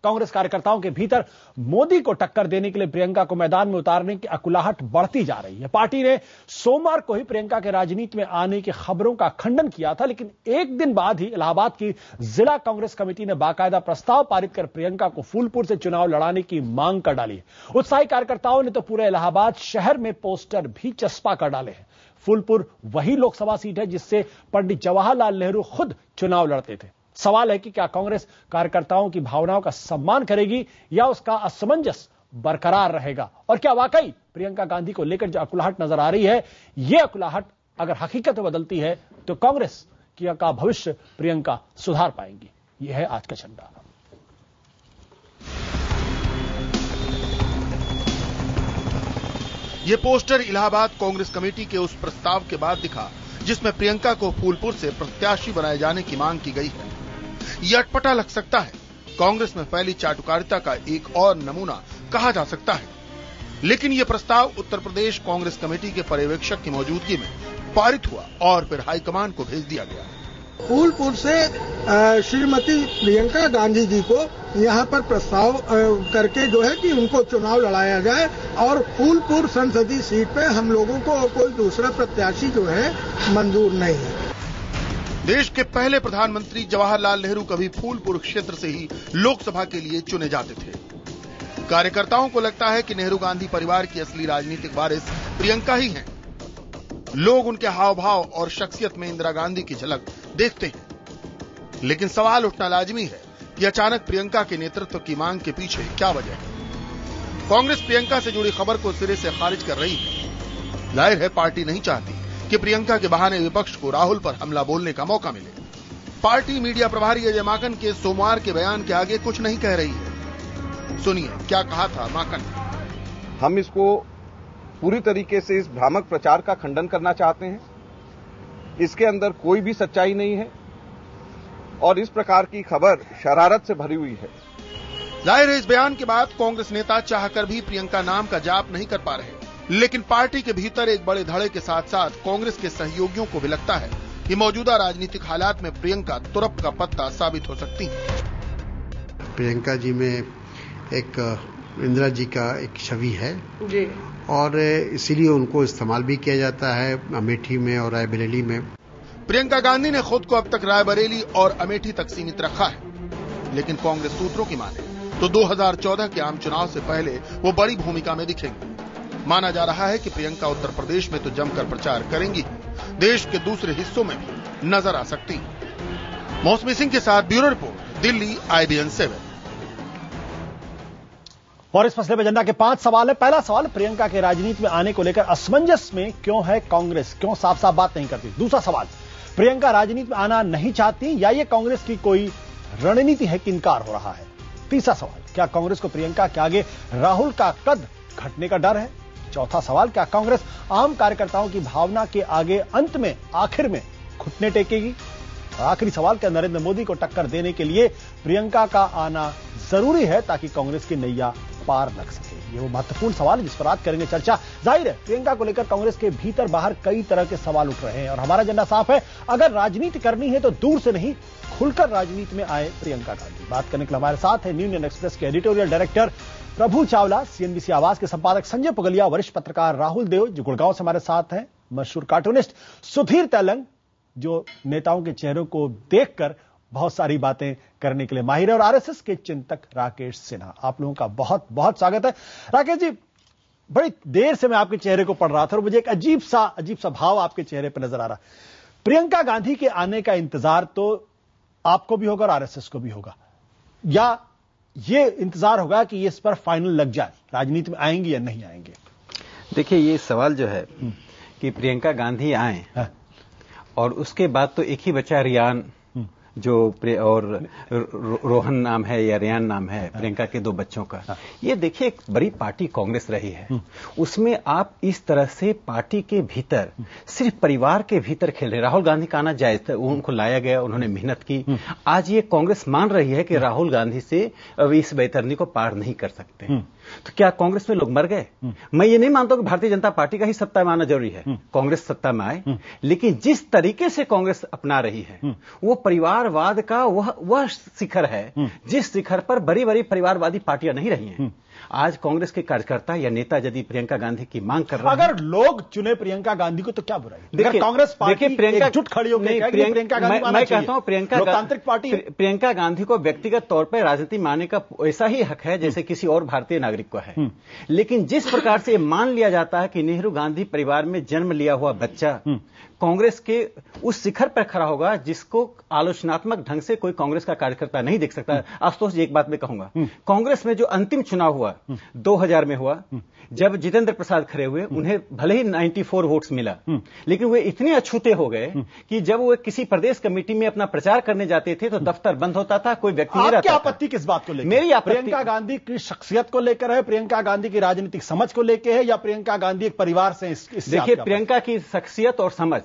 कांग्रेस कार्यकर्ताओं के भीतर मोदी को टक्कर देने के लिए प्रियंका को मैदान में उतारने की अकुलाहट बढ़ती जा रही है। पार्टी ने सोमवार को ही प्रियंका के राजनीति में आने की खबरों का खंडन किया था, लेकिन एक दिन बाद ही इलाहाबाद की जिला कांग्रेस कमेटी ने बाकायदा प्रस्ताव पारित कर प्रियंका को फूलपुर से चुनाव लड़ाने की मांग कर डाली है। उत्साही कार्यकर्ताओं ने तो पूरे इलाहाबाद शहर में पोस्टर भी चस्पा कर डाले हैं। फूलपुर वही लोकसभा सीट है जिससे पंडित जवाहरलाल नेहरू खुद चुनाव लड़ते थे। सवाल है कि क्या कांग्रेस कार्यकर्ताओं की भावनाओं का सम्मान करेगी या उसका असमंजस बरकरार रहेगा, और क्या वाकई प्रियंका गांधी को लेकर जो अकुलाहट नजर आ रही है, यह अकुलाहट अगर हकीकत में बदलती है तो कांग्रेस का भविष्य प्रियंका सुधार पाएंगी। यह है आज का एजेंडा। ये पोस्टर इलाहाबाद कांग्रेस कमेटी के उस प्रस्ताव के बाद दिखा जिसमें प्रियंका को फूलपुर से प्रत्याशी बनाए जाने की मांग की गई है। ये अटपटा लग सकता है, कांग्रेस में फैली चाटुकारिता का एक और नमूना कहा जा सकता है, लेकिन ये प्रस्ताव उत्तर प्रदेश कांग्रेस कमेटी के पर्यवेक्षक की मौजूदगी में पारित हुआ और फिर हाईकमान को भेज दिया गया। फूलपुर से श्रीमती प्रियंका गांधी जी को यहाँ पर प्रस्ताव करके जो है कि उनको चुनाव लड़ाया जाए, और फूलपुर संसदीय सीट पे हम लोगों को कोई दूसरा प्रत्याशी जो है मंजूर नहीं है। देश के पहले प्रधानमंत्री जवाहरलाल नेहरू कभी फूलपुर क्षेत्र से ही लोकसभा के लिए चुने जाते थे। कार्यकर्ताओं को लगता है कि नेहरू गांधी परिवार की असली राजनीतिक वारिस प्रियंका ही हैं। लोग उनके हाव भाव और शख्सियत में इंदिरा गांधी की झलक देखते हैं, लेकिन सवाल उठना लाजमी है कि अचानक प्रियंका के नेतृत्व की मांग के पीछे क्या वजह है। कांग्रेस प्रियंका से जुड़ी खबर को सिरे से खारिज कर रही है। जाहिर है पार्टी नहीं चाहती कि प्रियंका के बहाने विपक्ष को राहुल पर हमला बोलने का मौका मिले। पार्टी मीडिया प्रभारी अजय माकन के सोमवार के बयान के आगे कुछ नहीं कह रही है। सुनिए क्या कहा था माकन। हम इसको पूरी तरीके से इस भ्रामक प्रचार का खंडन करना चाहते हैं। इसके अंदर कोई भी सच्चाई नहीं है और इस प्रकार की खबर शरारत से भरी हुई है। जाहिर है इस बयान के बाद कांग्रेस नेता चाहकर भी प्रियंका नाम का जाप नहीं कर पा रहे, लेकिन पार्टी के भीतर एक बड़े धड़े के साथ साथ कांग्रेस के सहयोगियों को भी लगता है कि मौजूदा राजनीतिक हालात में प्रियंका तुरप का पत्ता साबित हो सकती है। प्रियंका जी में एक इंदिरा जी का एक छवि है जी, और इसीलिए उनको इस्तेमाल भी किया जाता है अमेठी में और रायबरेली में। प्रियंका गांधी ने खुद को अब तक रायबरेली और अमेठी तक सीमित रखा है, लेकिन कांग्रेस सूत्रों की माने तो 2014 के आम चुनाव से पहले वो बड़ी भूमिका में दिखेंगी। माना जा रहा है कि प्रियंका उत्तर प्रदेश में तो जमकर प्रचार करेंगी, देश के दूसरे हिस्सों में भी नजर आ सकती है। मौसमी सिंह के साथ ब्यूरो रिपोर्ट, दिल्ली, IBN 7। और इस मसले में एजेंडा के 5 सवाल है। पहला सवाल, प्रियंका के राजनीति में आने को लेकर असमंजस में क्यों है कांग्रेस, क्यों साफ साफ बात नहीं करती। दूसरा सवाल, प्रियंका राजनीति में आना नहीं चाहती या ये कांग्रेस की कोई रणनीति है कि इनकार हो रहा है। तीसरा सवाल, क्या कांग्रेस को प्रियंका के आगे राहुल का कद घटने का डर है। चौथा सवाल, क्या कांग्रेस आम कार्यकर्ताओं की भावना के आगे अंत में आखिर में घुटने टेकेगी। और आखिरी सवाल, क्या नरेंद्र मोदी को टक्कर देने के लिए प्रियंका का आना जरूरी है ताकि कांग्रेस की नैया पार लग सके। ये वो महत्वपूर्ण सवाल है जिस पर आज करेंगे चर्चा। जाहिर है प्रियंका को लेकर कांग्रेस के भीतर बाहर कई तरह के सवाल उठ रहे हैं और हमारा एजेंडा साफ है, अगर राजनीति करनी है तो दूर से नहीं खुलकर राजनीति में आए प्रियंका गांधी। बात करने के लिए हमारे साथ है न्यू इंडियन एक्सप्रेस के एडिटोरियल डायरेक्टर प्रभु चावला, CNBC आवाज के संपादक संजय पुगलिया, वरिष्ठ पत्रकार राहुल देव जो गुड़गांव से हमारे साथ हैं, मशहूर कार्टूनिस्ट सुधीर तेलंग जो नेताओं के चेहरों को देखकर बहुत सारी बातें करने के लिए माहिर है, और RSS के चिंतक राकेश सिन्हा। आप लोगों का बहुत बहुत स्वागत है। राकेश जी, बड़ी देर से मैं आपके चेहरे को पढ़ रहा था और मुझे एक अजीब सा भाव आपके चेहरे पर नजर आ रहा। प्रियंका गांधी के आने का इंतजार तो आपको भी होगा और RSS को भी होगा, या ये इंतजार होगा कि ये इस पर फाइनल लग जाए, राजनीति में आएंगे या नहीं आएंगे। देखिए ये सवाल जो है कि प्रियंका गांधी आए और उसके बाद तो एक ही बचा रियान जो और रोहन नाम है या रियान नाम है प्रियंका के 2 बच्चों का। ये देखिए एक बड़ी पार्टी कांग्रेस रही है, उसमें आप इस तरह से पार्टी के भीतर सिर्फ परिवार के भीतर खेल रहे। राहुल गांधी का आना जायज था, उनको लाया गया, उन्होंने मेहनत की। आज ये कांग्रेस मान रही है कि राहुल गांधी से अब इस बैतरनी को पार नहीं कर सकते। तो क्या कांग्रेस में लोग मर गए? मैं ये नहीं मानता कि भारतीय जनता पार्टी का ही सत्ता में आना जरूरी है, कांग्रेस सत्ता में आए, लेकिन जिस तरीके से कांग्रेस अपना रही है वो परिवार परिवारवाद का वह शिखर है जिस शिखर पर बड़ी बड़ी परिवारवादी पार्टियां नहीं रही हैं। आज कांग्रेस के कार्यकर्ता या नेता यदि प्रियंका गांधी की मांग कर रहे हैं, अगर लोग चुने प्रियंका गांधी को तो क्या बुराई? अगर कांग्रेस पार्टी एकजुट खड़ी होकर प्रियंका गांधी, मैं कहता हूं लोकतांत्रिक पार्टी प्रियंका गांधी को व्यक्तिगत तौर पर राजनीति में आने का ऐसा ही हक है जैसे किसी और भारतीय नागरिक को है। लेकिन जिस प्रकार से मान लिया जाता है कि नेहरू गांधी परिवार में जन्म लिया हुआ बच्चा कांग्रेस के उस शिखर पर खड़ा होगा जिसको आलोचनात्मक ढंग से कोई कांग्रेस का कार्यकर्ता नहीं देख सकता। आशुतोष जी, एक बात मैं कहूंगा, कांग्रेस में जो अंतिम चुनाव हुआ 2000 में हुआ, जब जितेंद्र प्रसाद खड़े हुए, उन्हें भले ही 94 वोट्स मिला, लेकिन वे इतने अछूते हो गए कि जब वो किसी प्रदेश कमेटी में अपना प्रचार करने जाते थे तो दफ्तर बंद होता था, कोई व्यक्ति नहीं रहता। आपत्ति किस बात को लेकर? मेरी आपत्ति प्रियंका गांधी की शख्सियत को लेकर है, प्रियंका गांधी की राजनीतिक समझ को लेकर है, या प्रियंका गांधी एक परिवार से? देखिए, प्रियंका की शख्सियत और समझ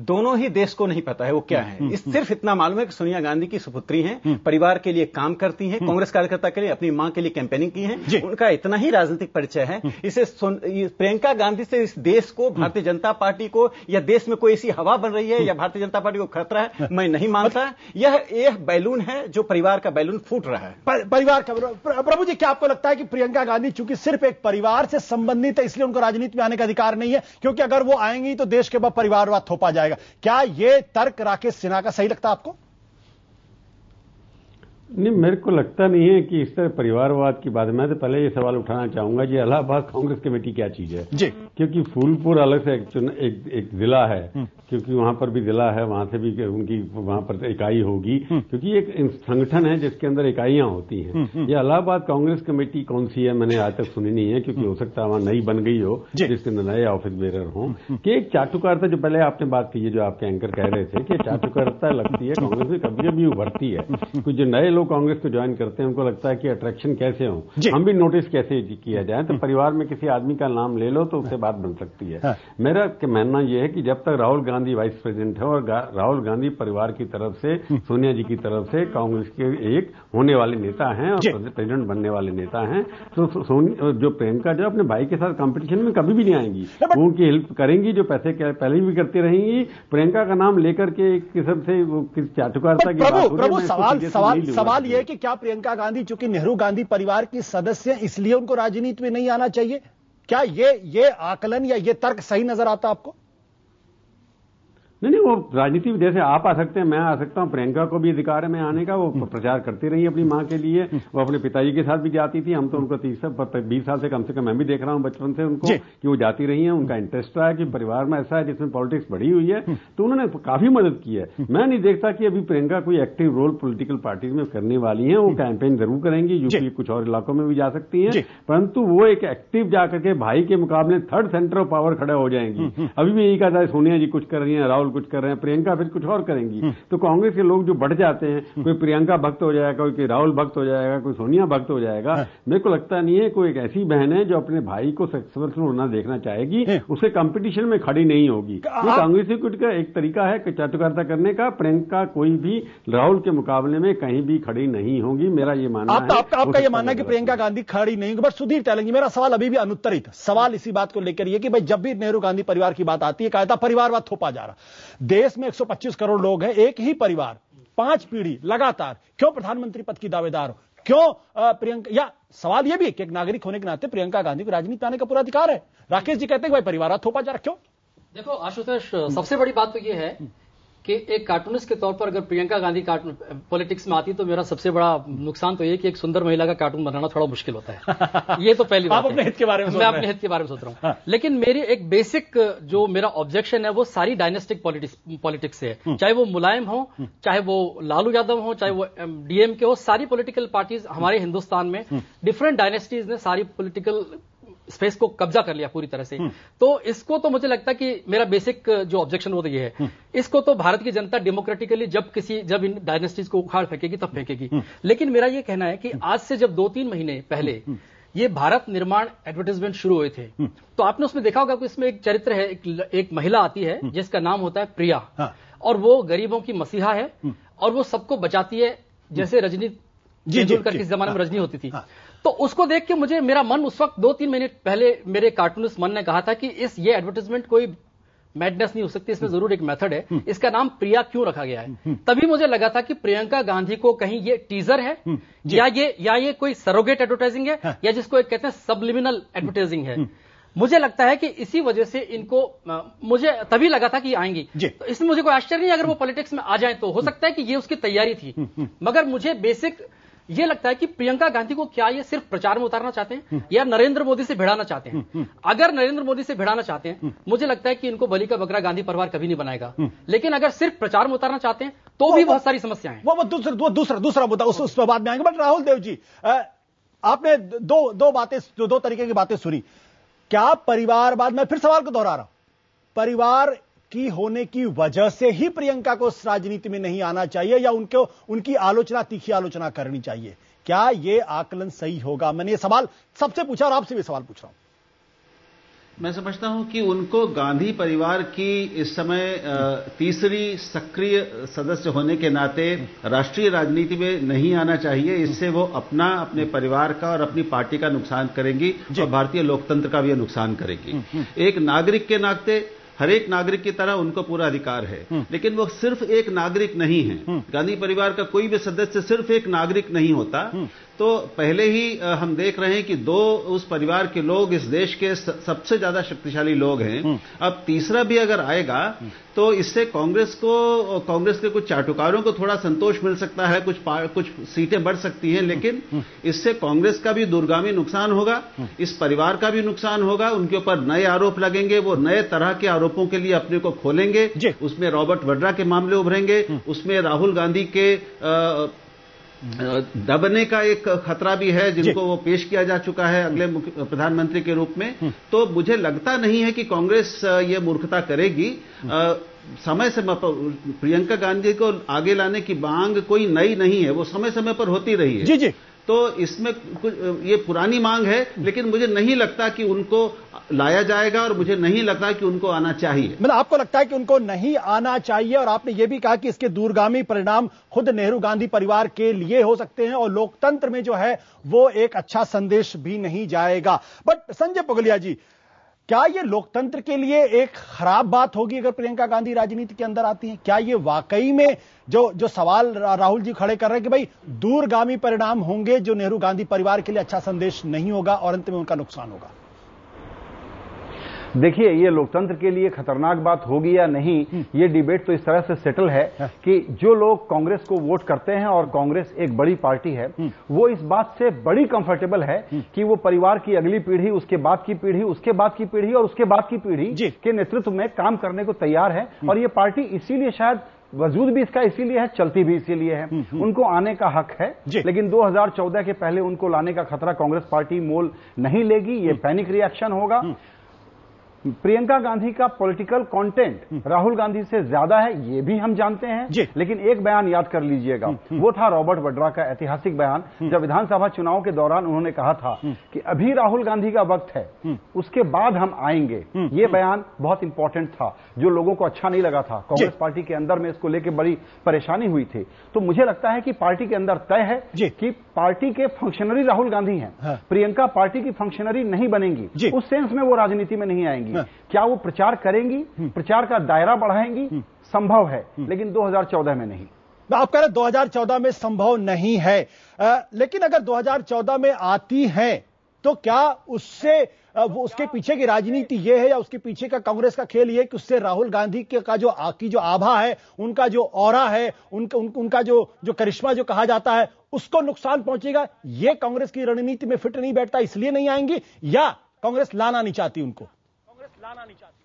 दोनों ही देश को नहीं पता है वो क्या है। सिर्फ इतना मालूम है कि सोनिया गांधी की सुपुत्री हैं, परिवार के लिए काम करती हैं, कांग्रेस कार्यकर्ता के लिए, अपनी मां के लिए कैंपेनिंग की है, उनका इतना ही राजनीतिक परिचय है। इसे प्रियंका गांधी से इस देश को, भारतीय जनता पार्टी को, या देश में कोई ऐसी हवा बन रही है या भारतीय जनता पार्टी को खतरा है, मैं नहीं मानता। यह बैलून है जो परिवार का बैलून फूट रहा है। परिवार का। प्रभु जी, क्या आपको लगता है कि प्रियंका गांधी चूंकि सिर्फ एक परिवार से संबंधित है इसलिए उनको राजनीति में आने का अधिकार नहीं है? क्योंकि अगर वो आएंगी तो देश के बाद परिवारवाद थोपा जाएगा। क्या यह तर्क राकेश सिन्हा का सही लगता है आपको? नहीं, मेरे को लगता नहीं है कि इस तरह परिवारवाद की बात। मैं तो पहले ये सवाल उठाना चाहूंगा कि इलाहाबाद कांग्रेस कमेटी क्या चीज है जी? क्योंकि फूलपुर अलग से एक जिला है, क्योंकि वहां पर भी जिला है, वहां से भी उनकी वहां पर इकाई होगी, क्योंकि एक संगठन है जिसके अंदर इकाइयां होती हैं। ये इलाहाबाद कांग्रेस कमेटी कौन सी है मैंने आज तक सुनी नहीं है, क्योंकि हो सकता है वहां नई बन गई हो, जिसके नए ऑफिस बेरर हो। कि एक चाटुकारिता, जो पहले आपने बात की है, जो आपके एंकर कह रहे थे कि चाटुकारिता लगती है कांग्रेस में कभी कभी उभरती है। कुछ जो नए लोग कांग्रेस को ज्वाइन करते हैं उनको लगता है कि अट्रैक्शन कैसे हो, हम भी नोटिस कैसे किया जाए। तो परिवार में किसी आदमी का नाम ले लो तो उससे बात बन सकती है। मेरा मानना यह है कि जब तक राहुल गांधी वाइस प्रेसिडेंट है और राहुल गांधी परिवार की तरफ से, सोनिया जी की तरफ से कांग्रेस के एक होने वाले नेता हैं और प्रेसिडेंट बनने वाले नेता हैं, तो जो प्रियंका जो अपने भाई के साथ कंपटीशन में कभी भी नहीं आएंगी, वो उनकी हेल्प करेंगी जो पैसे पहले भी करती रहेंगी। प्रियंका का नाम लेकर के एक किस्म से वो चाटुकारिता की बात। सवाल यह है कि क्या प्रियंका गांधी चूंकि नेहरू गांधी परिवार की सदस्य हैं इसलिए उनको राजनीति में नहीं आना चाहिए? क्या ये आकलन या ये तर्क सही नजर आता आपको? नहीं, वो राजनीति में जैसे आप आ सकते हैं, मैं आ सकता हूं, प्रियंका को भी अधिकार है मैं आने का। वो प्रचार करती रही अपनी मां के लिए, वो अपने पिताजी के साथ भी जाती थी। हम तो उनको 20 साल से कम मैं भी देख रहा हूं बचपन से उनको कि वो जाती रही हैं। उनका इंटरेस्ट रहा है कि परिवार में ऐसा है जिसमें पॉलिटिक्स बढ़ी हुई है, तो उन्होंने काफी मदद की है। मैं नहीं देखता कि अभी प्रियंका कोई एक्टिव रोल पॉलिटिकल पार्टीज में करने वाली है। वो कैंपेन जरूर करेंगी, यूपी कुछ और इलाकों में भी जा सकती है, परंतु वो एक एक्टिव जाकर के भाई के मुकाबले थर्ड सेंटर ऑफ पावर खड़े हो जाएंगी। अभी भी यही कहा, सोनिया जी कुछ कर रही है, राहुल कुछ कर रहे हैं, प्रियंका फिर कुछ और करेंगी। तो कांग्रेस के लोग जो बढ़ जाते हैं, कोई प्रियंका भक्त हो जाएगा, कोई राहुल भक्त हो जाएगा, कोई सोनिया भक्त हो जाएगा। मेरे को लगता नहीं है कोई एक ऐसी बहन है जो अपने भाई को सक्सेसफुल होना देखना चाहेगी, उसके कंपटीशन में खड़ी नहीं होगी। कांग्रेस का एक तरीका है चाटुकारिता करने का। प्रियंका कोई भी राहुल के मुकाबले में कहीं भी खड़ी नहीं होगी, मेरा ये मानना है। आपका ये मानना है कि प्रियंका गांधी खड़ी नहीं होगी। बट सुधीर टैलेंगी, मेरा सवाल अभी भी अनुत्तरित। सवाल इसी बात को लेकर ये कि भाई जब भी नेहरू गांधी परिवार की बात आती है, कहता परिवारवाद थोपा जा रहा। देश में 125 करोड़ लोग हैं, एक ही परिवार 5 पीढ़ी लगातार, क्यों प्रधानमंत्री पद की दावेदार हो? क्यों प्रियंका? या सवाल यह भी है कि एक नागरिक होने के नाते प्रियंका गांधी को राजनीति में आने का पूरा अधिकार है। राकेश जी कहते हैं कि भाई परिवारवाद थोपा जा रहा, क्यों? देखो आशुतोष, सबसे बड़ी बात तो यह है कि एक कार्टूनिस्ट के तौर पर अगर प्रियंका गांधी पॉलिटिक्स में आती तो मेरा सबसे बड़ा नुकसान तो ये कि एक सुंदर महिला का कार्टून बनाना थोड़ा मुश्किल होता है। ये तो पहली बात। आप अपने हित के बारे में मैं अपने हित के बारे में सोच रहा हूँ। हाँ। लेकिन मेरी एक बेसिक जो मेरा ऑब्जेक्शन है वो सारी डायनेस्टिक पॉलिटिक्स से है। चाहे वो मुलायम हो, चाहे वो लालू यादव हो, चाहे वो डीएम के हो, सारी पॉलिटिकल पार्टीज हमारे हिंदुस्तान में डिफरेंट डायनेस्टीज ने सारी पॉलिटिकल स्पेस को कब्जा कर लिया पूरी तरह से। तो इसको तो मुझे लगता है कि मेरा बेसिक जो ऑब्जेक्शन वो तो ये है, इसको तो भारत की जनता डेमोक्रेटिकली जब इन डायनेस्टीज को उखाड़ फेंकेगी तब फेंकेगी। लेकिन मेरा ये कहना है कि आज से जब 2-3 महीने पहले ये भारत निर्माण एडवर्टाइजमेंट शुरू हुए थे, तो आपने उसमें देखा होगा कि इसमें एक चरित्र है, एक महिला आती है जिसका नाम होता है प्रिया, और वो गरीबों की मसीहा है और वो सबको बचाती है, जैसे रजनी तेंदुलकर के जमाने में रजनी होती थी। तो उसको देख के मेरा मन उस वक्त 2-3 महीने पहले मेरे कार्टूनिस्ट मन ने कहा था कि ये एडवर्टाइजमेंट कोई मैडनेस नहीं हो सकती, इसमें जरूर एक मेथड है। इसका नाम प्रिया क्यों रखा गया है? तभी मुझे लगा था कि प्रियंका गांधी को कहीं ये टीजर है या ये कोई सरोगेट एडवर्टाइजिंग है या जिसको एक कहते हैं सबलिमिनल एडवर्टाइजिंग है। मुझे लगता है कि इसी वजह से इनको मुझे तभी लगा था कि ये आएंगी, तो इसमें मुझे कोई आश्चर्य नहीं अगर वो पॉलिटिक्स में आ जाए, तो हो सकता है कि ये उसकी तैयारी थी। मगर मुझे बेसिक ये लगता है कि प्रियंका गांधी को क्या ये सिर्फ प्रचार में उतारना चाहते हैं या नरेंद्र मोदी से भिड़ाना चाहते हैं? अगर नरेंद्र मोदी से भिड़ाना चाहते हैं, मुझे लगता है कि इनको बलि का बकरा गांधी परिवार कभी नहीं बनाएगा। लेकिन अगर सिर्फ प्रचार में उतारना चाहते हैं तो भी बहुत सारी समस्याएं हैं। वो दूसरा मुद्दा उस पर बाद में आएंगे। बट राहुल देव जी, आपने दो तरीके की बातें सुनी। क्या परिवारवाद, मैं फिर सवाल को दोहरा रहा हूं, परिवार की होने की वजह से ही प्रियंका को इस राजनीति में नहीं आना चाहिए या उनकी तीखी आलोचना करनी चाहिए? क्या यह आकलन सही होगा? मैंने ये सवाल सबसे पूछा और आपसे भी सवाल पूछ रहा हूं। मैं समझता हूं कि उनको गांधी परिवार की इस समय तीसरी सक्रिय सदस्य होने के नाते राष्ट्रीय राजनीति में नहीं आना चाहिए। इससे वो अपने परिवार का और अपनी पार्टी का नुकसान करेंगी और भारतीय लोकतंत्र का भी नुकसान करेगी। एक नागरिक के नाते हर एक नागरिक की तरह उनको पूरा अधिकार है, लेकिन वो सिर्फ एक नागरिक नहीं है। गांधी परिवार का कोई भी सदस्य सिर्फ एक नागरिक नहीं होता। तो पहले ही हम देख रहे हैं कि दो उस परिवार के लोग इस देश के सबसे ज्यादा शक्तिशाली लोग हैं। अब तीसरा भी अगर आएगा तो इससे कांग्रेस के कुछ चाटुकारों को थोड़ा संतोष मिल सकता है, कुछ सीटें बढ़ सकती हैं, लेकिन इससे कांग्रेस का भी दूरगामी नुकसान होगा, इस परिवार का भी नुकसान होगा। उनके ऊपर नए आरोप लगेंगे, वो नए तरह के आरोपों के लिए अपने को खोलेंगे। उसमें रॉबर्ट वड्रा के मामले उभरेंगे, उसमें राहुल गांधी के दबने का एक खतरा भी है, जिनको वो पेश किया जा चुका है अगले प्रधानमंत्री के रूप में। तो मुझे लगता नहीं है कि कांग्रेस ये मूर्खता करेगी। समय समय पर प्रियंका गांधी को आगे लाने की मांग कोई नई नहीं है, वो समय समय पर होती रही है। जी। तो इसमें कुछ ये पुरानी मांग है, लेकिन मुझे नहीं लगता कि उनको लाया जाएगा और मुझे नहीं लगता कि उनको आना चाहिए। मतलब आपको लगता है कि उनको नहीं आना चाहिए, और आपने ये भी कहा कि इसके दूरगामी परिणाम खुद नेहरू गांधी परिवार के लिए हो सकते हैं और लोकतंत्र में जो है वो एक अच्छा संदेश भी नहीं जाएगा। बट संजय पुगलिया जी, क्या ये लोकतंत्र के लिए एक खराब बात होगी अगर प्रियंका गांधी राजनीति के अंदर आती हैं? क्या ये वाकई में जो सवाल राहुल जी खड़े कर रहे हैं कि भाई दूरगामी परिणाम होंगे जो नेहरू गांधी परिवार के लिए अच्छा संदेश नहीं होगा और अंत में उनका नुकसान होगा? देखिए, ये लोकतंत्र के लिए खतरनाक बात होगी या नहीं, ये डिबेट तो इस तरह से सेटल है कि जो लोग कांग्रेस को वोट करते हैं, और कांग्रेस एक बड़ी पार्टी है, वो इस बात से बड़ी कंफर्टेबल है कि वो परिवार की अगली पीढ़ी, उसके बाद की पीढ़ी, उसके बाद की पीढ़ी और उसके बाद की पीढ़ी के नेतृत्व में काम करने को तैयार है। और ये पार्टी इसीलिए शायद वजूद भी इसका इसीलिए है, चलती भी इसीलिए है। उनको आने का हक है, लेकिन 2014 के पहले उनको लाने का खतरा कांग्रेस पार्टी मोल नहीं लेगी। ये पैनिक रिएक्शन होगा। प्रियंका गांधी का पॉलिटिकल कंटेंट राहुल गांधी से ज्यादा है, ये भी हम जानते हैं। लेकिन एक बयान याद कर लीजिएगा, वो था रॉबर्ट वड्रा का ऐतिहासिक बयान, जब विधानसभा चुनाव के दौरान उन्होंने कहा था कि अभी राहुल गांधी का वक्त है, उसके बाद हम आएंगे। ये बयान बहुत इंपॉर्टेंट था, जो लोगों को अच्छा नहीं लगा था। कांग्रेस पार्टी के अंदर में इसको लेकर बड़ी परेशानी हुई थी। तो मुझे लगता है कि पार्टी के अंदर तय है कि पार्टी के फंक्शनरी राहुल गांधी हैं, प्रियंका पार्टी की फंक्शनरी नहीं बनेंगी। उस सेंस में वो राजनीति में नहीं आएंगी। क्या वो प्रचार करेंगी, प्रचार का दायरा बढ़ाएंगी? संभव है, लेकिन 2014 में नहीं। आप कह रहे 2014 में संभव नहीं है, लेकिन अगर 2014 में आती हैं तो क्या उसके पीछे की राजनीति यह है या उसके पीछे का कांग्रेस का खेल यह कि उससे राहुल गांधी का जो आभा है, उनका जो ऑरा है, उनका जो करिश्मा जो कहा जाता है, उसको नुकसान पहुंचेगा? यह कांग्रेस की रणनीति में फिट नहीं बैठता, इसलिए नहीं आएंगी, या कांग्रेस लाना नहीं चाहती उनको?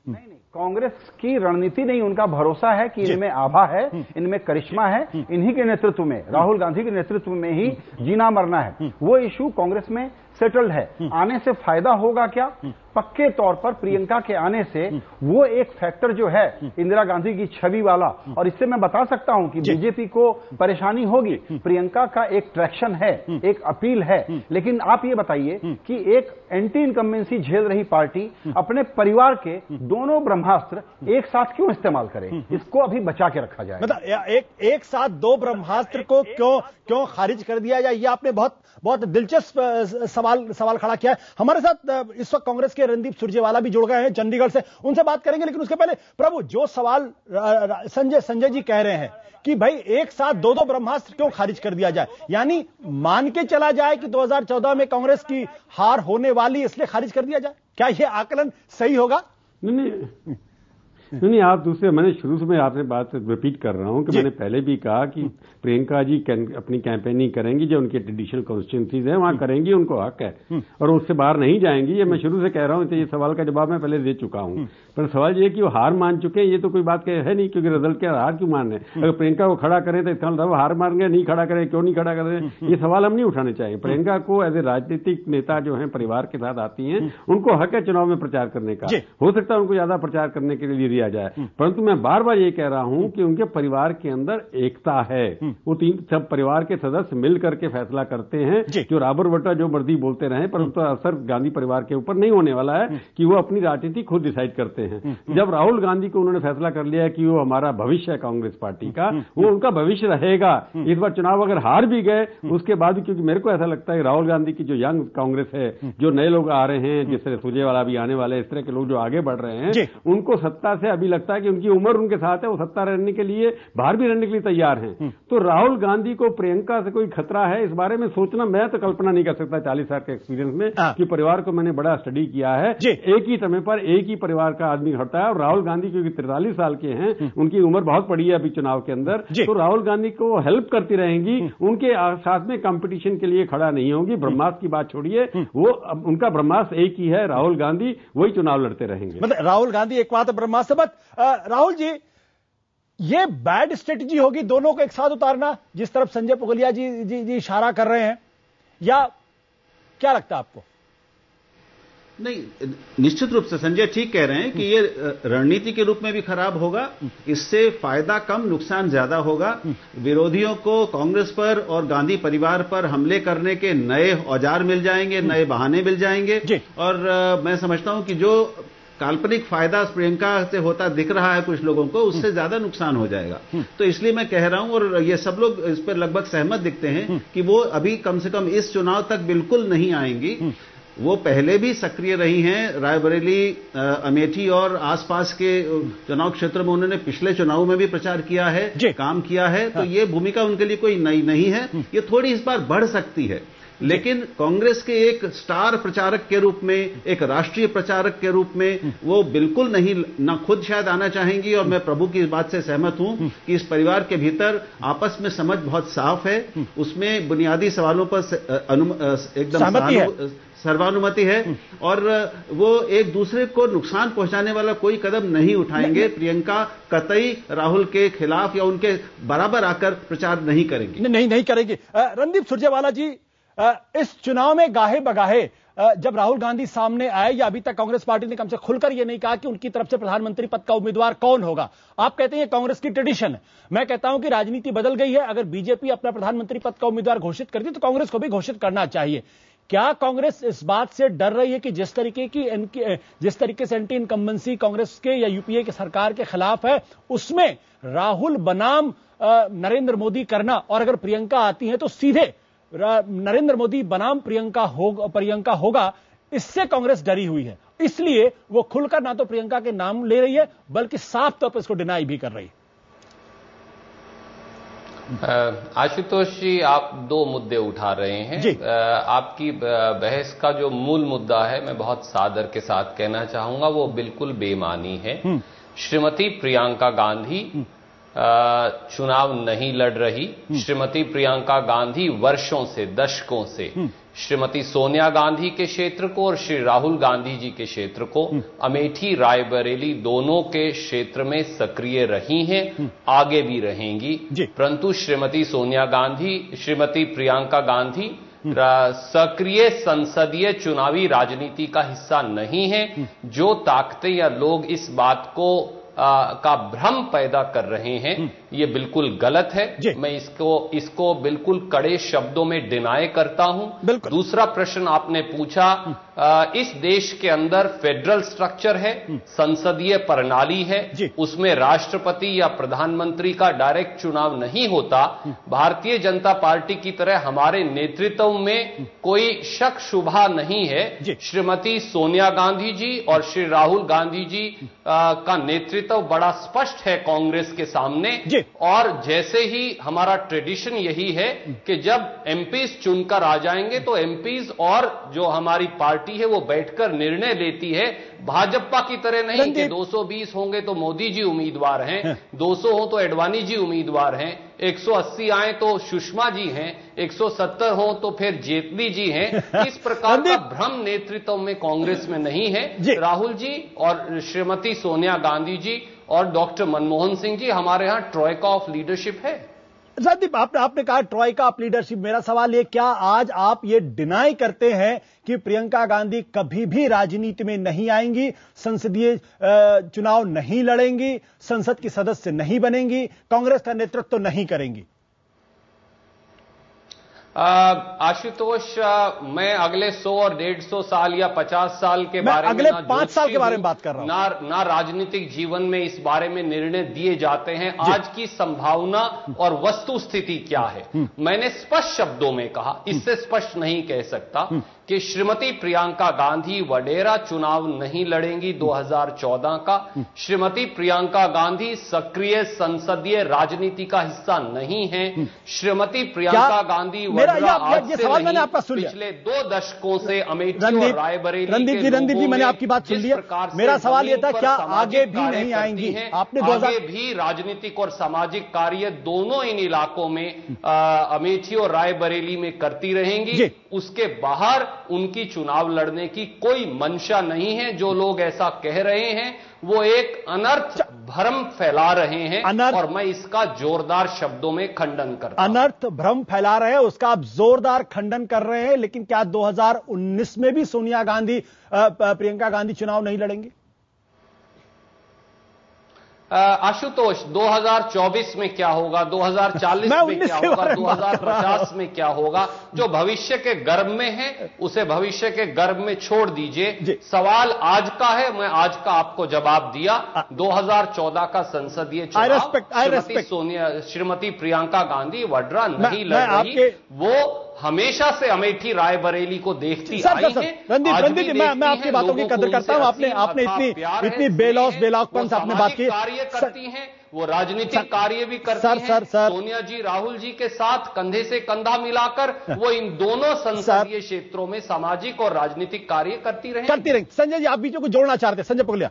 नहीं, कांग्रेस की रणनीति नहीं, उनका भरोसा है कि इनमें आभा है, इनमें करिश्मा है, इन्हीं के नेतृत्व में, राहुल गांधी के नेतृत्व में ही जीना मरना है। वो इशू कांग्रेस में सेटल्ड है। आने से फायदा होगा क्या? पक्के तौर पर प्रियंका के आने से वो एक फैक्टर जो है इंदिरा गांधी की छवि वाला, और इससे मैं बता सकता हूं कि बीजेपी को परेशानी होगी। प्रियंका का एक ट्रैक्शन है, एक अपील है, लेकिन आप ये बताइए कि एक एंटी इनकम्बेंसी झेल रही पार्टी अपने परिवार के दोनों ब्रह्मास्त्र एक साथ क्यों इस्तेमाल करे? इसको अभी बचा के रखा जाए। मतलब एक साथ दो ब्रह्मास्त्र को क्यों खारिज कर दिया जाए? ये आपने बहुत दिलचस्प सवाल सवाल खड़ा किया है। हमारे साथ इस वक्त कांग्रेस के रणदीप सुरजेवाला भी जुड़ गए हैं चंडीगढ़ से, उनसे बात करेंगे। लेकिन उसके पहले प्रभु, जो सवाल संजय जी कह रहे हैं कि भाई एक साथ दो ब्रह्मास्त्र क्यों खारिज कर दिया जाए, यानी मान के चला जाए कि 2014 में कांग्रेस की हार होने वाली इसलिए खारिज कर दिया जाए, क्या यह आकलन सही होगा? नहीं, आप दूसरे, मैंने शुरू से मैं आपसे बात रिपीट कर रहा हूं कि मैंने पहले भी कहा कि प्रियंका जी अपनी कैंपेनिंग करेंगी, जो उनके ट्रेडिशनल कॉन्स्टिट्यूंसीज हैं वहां करेंगी, उनको हक है और उससे बाहर नहीं जाएंगी। ये मैं शुरू से कह रहा हूं, तो ये सवाल का जवाब मैं पहले दे चुका हूं। पर सवाल ये कि वो हार मान चुके हैं, ये तो कोई बात है नहीं, क्योंकि रिजल्ट क्या, हार क्यों मान रहे हैं? अगर प्रियंका को खड़ा करें तो इसका मतलब हार मान गए, नहीं खड़ा करें, क्यों नहीं खड़ा करें, ये सवाल हम नहीं उठाने चाहिए। प्रियंका को एज ए राजनीतिक नेता जो है परिवार के साथ आती हैं, उनको हक है चुनाव में प्रचार करने का। हो सकता है उनको ज्यादा प्रचार करने के लिए दिया जाए, परंतु मैं बार बार ये कह रहा हूं कि उनके परिवार के अंदर एकता है। वो सब परिवार के सदस्य मिल करके फैसला करते हैं, जो राबर वटा जो मर्जी बोलते रहे, परंतु असर गांधी परिवार के ऊपर नहीं होने वाला है कि वो अपनी राजनीति खुद डिसाइड करते हैं। जब राहुल गांधी को उन्होंने फैसला कर लिया है कि वो हमारा भविष्य है कांग्रेस पार्टी का, वो उनका भविष्य रहेगा। इस बार चुनाव अगर हार भी गए उसके बाद, क्योंकि मेरे को ऐसा लगता है राहुल गांधी की जो यंग कांग्रेस है, जो नए लोग आ रहे हैं, जिस तरह सुरजेवाला भी आने वाले, इस तरह के लोग जो आगे बढ़ रहे हैं, उनको सत्ता से अभी लगता है कि उनकी उम्र उनके साथ है, वो सत्ता रहने के लिए, बाहर भी रहने के लिए तैयार हैं। तो राहुल गांधी को प्रियंका से कोई खतरा है, इस बारे में सोचना, मैं तो कल्पना नहीं कर सकता 40 साल के एक्सपीरियंस में, कि परिवार को मैंने बड़ा स्टडी किया है। एक ही समय पर एक ही परिवार का आदमी खड़ता है, और राहुल गांधी क्योंकि 43 साल के हैं, उनकी उम्र बहुत बड़ी है अभी चुनाव के अंदर, तो राहुल गांधी को हेल्प करती रहेंगी, उनके साथ में कंपटीशन के लिए खड़ा नहीं होंगी। ब्रह्मास्त्र की बात छोड़िए, वो उनका ब्रह्मास्त्र एक ही है, राहुल गांधी, वही चुनाव लड़ते रहेंगे। मतलब राहुल गांधी एक बात ब्रह्मास्त्र, बट राहुल जी, ये बैड स्ट्रेटजी होगी दोनों को एक साथ उतारना, जिस तरफ संजय पुगलिया जी इशारा कर रहे हैं, या क्या लगता है आपको? नहीं, निश्चित रूप से संजय ठीक कह रहे हैं कि ये रणनीति के रूप में भी खराब होगा। इससे फायदा कम, नुकसान ज्यादा होगा। विरोधियों को कांग्रेस पर और गांधी परिवार पर हमले करने के नए औजार मिल जाएंगे, नए बहाने मिल जाएंगे, और मैं समझता हूं कि जो काल्पनिक फायदा प्रियंका से होता दिख रहा है कुछ लोगों को, उससे ज्यादा नुकसान हो जाएगा। तो इसलिए मैं कह रहा हूं, और ये सब लोग इस पर लगभग सहमत दिखते हैं कि वो अभी कम से कम इस चुनाव तक बिल्कुल नहीं आएंगी। वो पहले भी सक्रिय रही हैं, रायबरेली, अमेठी और आसपास के चुनाव क्षेत्र में उन्होंने पिछले चुनाव में भी प्रचार किया है, काम किया है। तो ये भूमिका उनके लिए कोई नई नहीं है, ये थोड़ी इस बार बढ़ सकती है। लेकिन कांग्रेस के एक स्टार प्रचारक के रूप में, एक राष्ट्रीय प्रचारक के रूप में वो बिल्कुल नहीं, ना खुद शायद आना चाहेंगी। और मैं प्रभु की इस बात से सहमत हूं कि इस परिवार के भीतर आपस में समझ बहुत साफ है, उसमें बुनियादी सवालों पर एकदम सर्वानुमति है, और वो एक दूसरे को नुकसान पहुंचाने वाला कोई कदम नहीं उठाएंगे। प्रियंका कतई राहुल के खिलाफ या उनके बराबर आकर प्रचार नहीं करेंगी। नहीं करेंगी। रणदीप सुरजेवाला जी, इस चुनाव में गाहे बगाहे जब राहुल गांधी सामने आए, या अभी तक कांग्रेस पार्टी ने कम से खुलकर यह नहीं कहा कि उनकी तरफ से प्रधानमंत्री पद का उम्मीदवार कौन होगा। आप कहते हैं कांग्रेस की ट्रेडिशन है, मैं कहता हूं कि राजनीति बदल गई है। अगर बीजेपी अपना प्रधानमंत्री पद का उम्मीदवार घोषित करती तो कांग्रेस को भी घोषित करना चाहिए। क्या कांग्रेस इस बात से डर रही है कि जिस तरीके से एंटी इनकम्बेंसी कांग्रेस के या यूपीए की सरकार के खिलाफ है, उसमें राहुल बनाम नरेंद्र मोदी करना, और अगर प्रियंका आती है तो सीधे नरेंद्र मोदी बनाम प्रियंका होगा, इससे कांग्रेस डरी हुई है। इसलिए वो खुलकर ना तो प्रियंका के नाम ले रही है, बल्कि साफ तौर पर इसको डिनाई भी कर रही है। आशुतोष जी, आप दो मुद्दे उठा रहे हैं। आपकी बहस का जो मूल मुद्दा है, मैं बहुत सादर के साथ कहना चाहूंगा, वो बिल्कुल बेमानी है। श्रीमती प्रियंका गांधी चुनाव नहीं लड़ रही। श्रीमती प्रियंका गांधी वर्षों से, दशकों से श्रीमती सोनिया गांधी के क्षेत्र को और श्री राहुल गांधी जी के क्षेत्र को, अमेठी, रायबरेली दोनों के क्षेत्र में सक्रिय रही हैं, आगे भी रहेंगी। परंतु श्रीमती सोनिया गांधी, श्रीमती प्रियंका गांधी सक्रिय संसदीय चुनावी राजनीति का हिस्सा नहीं है। जो ताकतें या लोग इस बात को का भ्रम पैदा कर रहे हैं ये बिल्कुल गलत है। मैं इसको बिल्कुल कड़े शब्दों में डिनाई करता हूं। दूसरा प्रश्न आपने पूछा, इस देश के अंदर फेडरल स्ट्रक्चर है, संसदीय प्रणाली है, उसमें राष्ट्रपति या प्रधानमंत्री का डायरेक्ट चुनाव नहीं होता। भारतीय जनता पार्टी की तरह हमारे नेतृत्व में कोई शक शुबा नहीं है। श्रीमती सोनिया गांधी जी और श्री राहुल गांधी जी का नेतृत्व बड़ा स्पष्ट है कांग्रेस के सामने। और जैसे ही हमारा ट्रेडिशन यही है कि जब एमपीज चुनकर आ जाएंगे तो एमपीज और जो हमारी पार्टी है वो बैठकर निर्णय लेती है। भाजपा की तरह नहीं कि 220 होंगे तो मोदी जी उम्मीदवार हैं, 200 हो तो एडवाणी जी उम्मीदवार हैं, 180 आए तो सुषमा जी हैं, 170 हो तो फिर जेटली जी हैं। इस प्रकार का भ्रम नेतृत्व में कांग्रेस में नहीं है। राहुल जी और श्रीमती सोनिया गांधी जी और डॉक्टर मनमोहन सिंह जी हमारे यहां ट्रॉयका ऑफ लीडरशिप है। संदीप, आपने कहा ट्रॉयका ऑफ लीडरशिप। मेरा सवाल ये, क्या आज आप ये डिनाई करते हैं कि प्रियंका गांधी कभी भी राजनीति में नहीं आएंगी, संसदीय चुनाव नहीं लड़ेंगी, संसद की सदस्य नहीं बनेंगी, कांग्रेस का नेतृत्व नहीं करेंगी? आशुतोष, मैं अगले 100 और 150 साल या 50 साल के बारे में, अगले 5 साल के बारे में बात कर रहा हूं। ना राजनीतिक जीवन में इस बारे में निर्णय दिए जाते हैं। आज की संभावना और वस्तु स्थिति क्या है, मैंने स्पष्ट शब्दों में कहा, इससे स्पष्ट नहीं कह सकता कि श्रीमती प्रियंका गांधी वडेरा चुनाव नहीं लड़ेंगी 2014 का। श्रीमती प्रियंका गांधी सक्रिय संसदीय राजनीति का हिस्सा नहीं है। श्रीमती प्रियंका गांधी वडेरा आज से नहीं, पिछले 2 दशकों से अमेठी और रायबरेली रणदीप जी, मैंने आपकी बात सुन लिया। मेरा सवाल यह था, क्या आगे भी नहीं आएंगी? आपने आगे भी राजनीतिक और सामाजिक कार्य दोनों इन इलाकों में अमेठी और रायबरेली में करती रहेंगी। उसके बाहर उनकी चुनाव लड़ने की कोई मंशा नहीं है। जो लोग ऐसा कह रहे हैं वो एक अनर्थ भ्रम फैला रहे हैं और मैं इसका जोरदार शब्दों में खंडन करता हूं। अनर्थ भ्रम फैला रहे हैं, उसका आप जोरदार खंडन कर रहे हैं। लेकिन क्या 2019 में भी सोनिया गांधी, प्रियंका गांधी चुनाव नहीं लड़ेंगी? आशुतोष, 2024 में क्या होगा, 2040 में क्या होगा, 2050 में क्या होगा, जो भविष्य के गर्भ में है उसे भविष्य के गर्भ में छोड़ दीजिए। सवाल आज का है, मैं आज का आपको जवाब दिया। 2014 का संसदीय चुनाव श्रीमती प्रियंका गांधी वड्रा नहीं लड़ रही। वो हमेशा से अमेठी रायबरेली को देखती आई हैं। रणदीप जी, मैं आपकी बातों की कदर करता हूं। आपने इतनी बेलौसपन से आपने बात की। कार्य करती हैं, वो राजनीतिक कार्य भी करती हैं। सोनिया जी राहुल जी के साथ कंधे से कंधा मिलाकर वो इन दोनों संसदीय क्षेत्रों में सामाजिक और राजनीतिक कार्य करती रही। संजय जी, आप बीचों को जोड़ना चाहते? संजय पगलिया।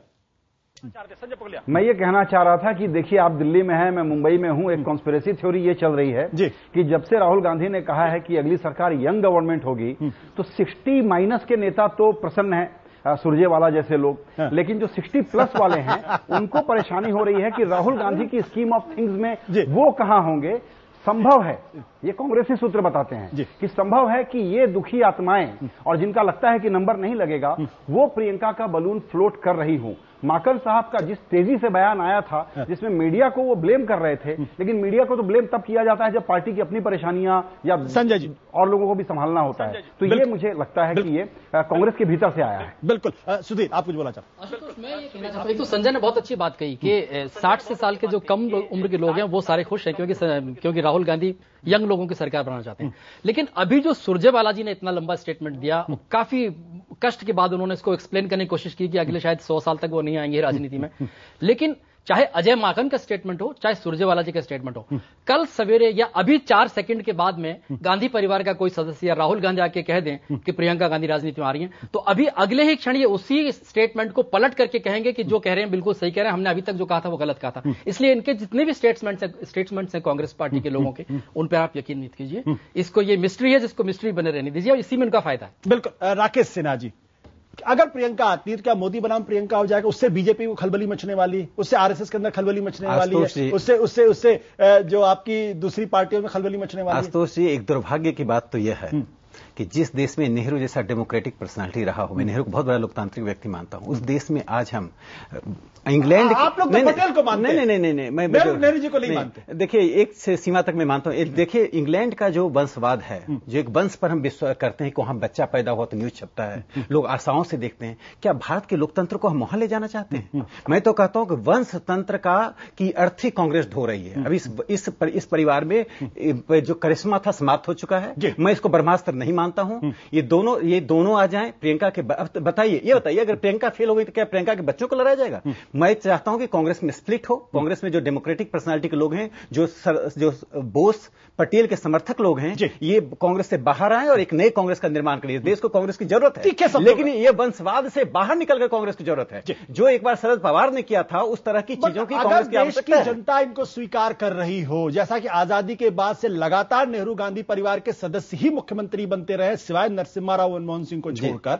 मैं ये कहना चाह रहा था कि देखिए, आप दिल्ली में हैं, मैं मुंबई में हूं। एक कॉन्स्पिरेसी थ्योरी ये चल रही है कि जब से राहुल गांधी ने कहा है कि अगली सरकार यंग गवर्नमेंट होगी तो 60 माइनस के नेता तो प्रसन्न है, सुरजेवाला जैसे लोग, लेकिन जो 60 प्लस वाले हैं उनको परेशानी हो रही है कि राहुल गांधी की स्कीम ऑफ थिंग्स में वो कहां होंगे। संभव है, ये कांग्रेसी सूत्र बताते हैं कि संभव है कि ये दुखी आत्माएं और जिनका लगता है कि नंबर नहीं लगेगा, वो प्रियंका का बलून फ्लोट कर रही हूं। माकन साहब का जिस तेजी से बयान आया था, जिसमें मीडिया को वो ब्लेम कर रहे थे, लेकिन मीडिया को तो ब्लेम तब किया जाता है जब पार्टी की अपनी परेशानियां या संजय जी और लोगों को भी संभालना होता है। तो ये मुझे लगता है कि ये कांग्रेस के भीतर से आया है। बिल्कुल। सुधीर, आप कुछ बोला चाहते? तो संजय ने बहुत अच्छी बात कही कि 60 से साल के जो कम उम्र के लोग हैं वो सारे खुश हैं क्योंकि राहुल गांधी यंग लोगों की सरकार बनाना चाहते हैं। लेकिन अभी जो सुरजेवाला जी ने इतना लंबा स्टेटमेंट दिया, काफी कष्ट के बाद उन्होंने इसको एक्सप्लेन करने की कोशिश की कि अगले शायद 100 साल तक वो नहीं आएंगे राजनीति में। लेकिन चाहे अजय माकन का स्टेटमेंट हो, चाहे सुरजेवाला जी का स्टेटमेंट हो, कल सवेरे या अभी 4 सेकंड के बाद में गांधी परिवार का कोई सदस्य या राहुल गांधी आके कह दें कि प्रियंका गांधी राजनीति में आ रही हैं, तो अभी अगले ही क्षण ये उसी स्टेटमेंट को पलट करके कहेंगे कि जो कह रहे हैं बिल्कुल सही कह रहे हैं, हमने अभी तक जो कहा था वो गलत कहा था। इसलिए इनके जितने भी स्टेटमेंट्स हैं कांग्रेस पार्टी के लोगों के, उन पर आप यकीन नहीं कीजिए। इसको ये मिस्ट्री है, जिसको मिस्ट्री बने रहने दीजिए और इसी में उनका फायदा है। बिल्कुल। राकेश सिन्हा जी, अगर प्रियंका आती है तो क्या मोदी बनाम प्रियंका हो जाएगा? उससे बीजेपी को खलबली मचने वाली है, उससे आरएसएस के अंदर खलबली मचने वाली है, उससे जो आपकी दूसरी पार्टियों में खलबली मचने वाली है। आशुतोष जी, एक दुर्भाग्य की बात तो यह है कि जिस देश में नेहरू जैसा डेमोक्रेटिक पर्सनालिटी रहा हो, मैं नेहरू को बहुत बड़ा लोकतांत्रिक व्यक्ति मानता हूं, उस देश में आज हम इंग्लैंड आप लोग पटेल को मानते हैं? नहीं, मैं नेहरू जी को नहीं मानते। देखिए, एक सीमा तक मैं मानता हूं। देखिए, इंग्लैंड का जो वंशवाद है, जो एक वंश पर हम विश्वास करते हैं कि वहां बच्चा पैदा हुआ तो न्यूज छपता है, लोग आशाओं से देखते हैं, क्या भारत के लोकतंत्र को हम वहां ले जाना चाहते हैं? मैं तो कहता हूं कि वंश तंत्र की अर्थी कांग्रेस ढो रही है। अभी इस परिवार में जो करिश्मा था समाप्त हो चुका है। मैं इसको ब्रह्मास्त्र नहीं मानता हूं। ये दोनों आ जाएं। प्रियंका के बताइए अगर प्रियंका फेल हो गई तो क्या प्रियंका के बच्चों को लड़ाया जाएगा? मैं चाहता हूं कि कांग्रेस में स्प्लिट हो। कांग्रेस में जो डेमोक्रेटिक पर्सनालिटी के लोग हैं, जो बोस पटेल के समर्थक लोग हैं, ये कांग्रेस से बाहर आए और एक नए कांग्रेस का निर्माण करिए। देश को कांग्रेस की जरूरत है, लेकिन ये वंशवाद से बाहर निकलकर कांग्रेस की जरूरत है। जो एक बार शरद पवार ने किया था, उस तरह की चीजों की कांग्रेस की आवश्यकता है। जनता इनको स्वीकार कर रही हो, जैसा कि आजादी के बाद से लगातार नेहरू गांधी परिवार के सदस्य ही मुख्यमंत्री बनते रहे, सिवाय नरसिम्हा राव मनमोहन सिंह को छोड़कर,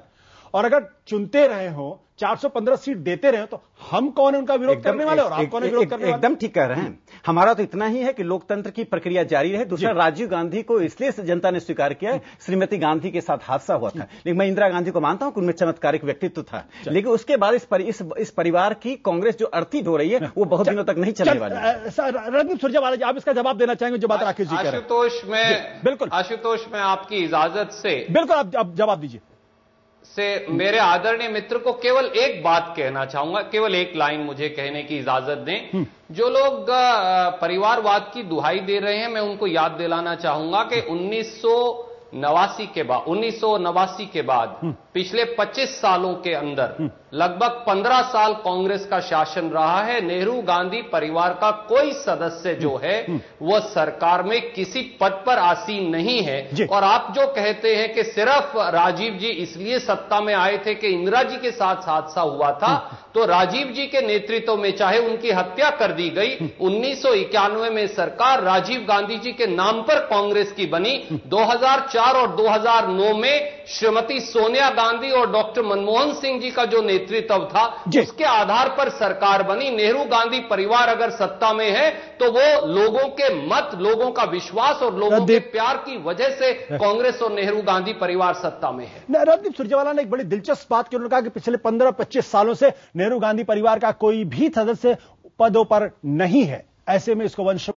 और अगर चुनते रहे हो, 415 सीट देते रहे, तो हम कौन है उनका विरोध करने वाले और आप कौन है विरोध करने वाले? एकदम ठीक कह रहे हैं। हमारा तो इतना ही है कि लोकतंत्र की प्रक्रिया जारी रहे। दूसरा, राजीव गांधी को इसलिए जनता ने स्वीकार किया, श्रीमती गांधी के साथ हादसा हुआ था, लेकिन मैं इंदिरा गांधी को मानता हूं कि उनमें चमत्कारिक व्यक्तित्व था। लेकिन उसके बाद इस परिवार की कांग्रेस जो अर्थी हो रही है, वो बहुत दिनों तक नहीं चलने वाली है। रणदीप सुरजेवाला जी, आप इसका जवाब देना चाहेंगे जो बात राकेश जी कह रहे हैं? आशुतोष, मैं आपकी इजाजत से बिल्कुल आप जवाब दीजिए। मेरे आदरणीय मित्र को केवल एक बात कहना चाहूंगा, केवल एक लाइन मुझे कहने की इजाजत दें। जो लोग परिवारवाद की दुहाई दे रहे हैं, मैं उनको याद दिलाना चाहूंगा कि 1989 के बाद पिछले 25 सालों के अंदर लगभग 15 साल कांग्रेस का शासन रहा है। नेहरू गांधी परिवार का कोई सदस्य जो है वह सरकार में किसी पद पर आसीन नहीं है। और आप जो कहते हैं कि सिर्फ राजीव जी इसलिए सत्ता में आए थे कि इंदिरा जी के साथ हादसा हुआ था, तो राजीव जी के नेतृत्व में चाहे उनकी हत्या कर दी गई, 1991 में सरकार राजीव गांधी जी के नाम पर कांग्रेस की बनी। 2004 और 2009 में श्रीमती सोनिया गांधी और डॉक्टर मनमोहन सिंह जी का जो नेतृत्व था, उसके आधार पर सरकार बनी। नेहरू गांधी परिवार अगर सत्ता में है तो वो लोगों के मत, लोगों का विश्वास और लोगों के प्यार की वजह से कांग्रेस और नेहरू गांधी परिवार सत्ता में है। रणदीप सुरजेवाला ने एक बड़ी दिलचस्प बात की, उन्होंने कहा कि पिछले 15-25 सालों से नेहरू गांधी परिवार का कोई भी सदस्य पदों पर नहीं है। ऐसे में इसको वंश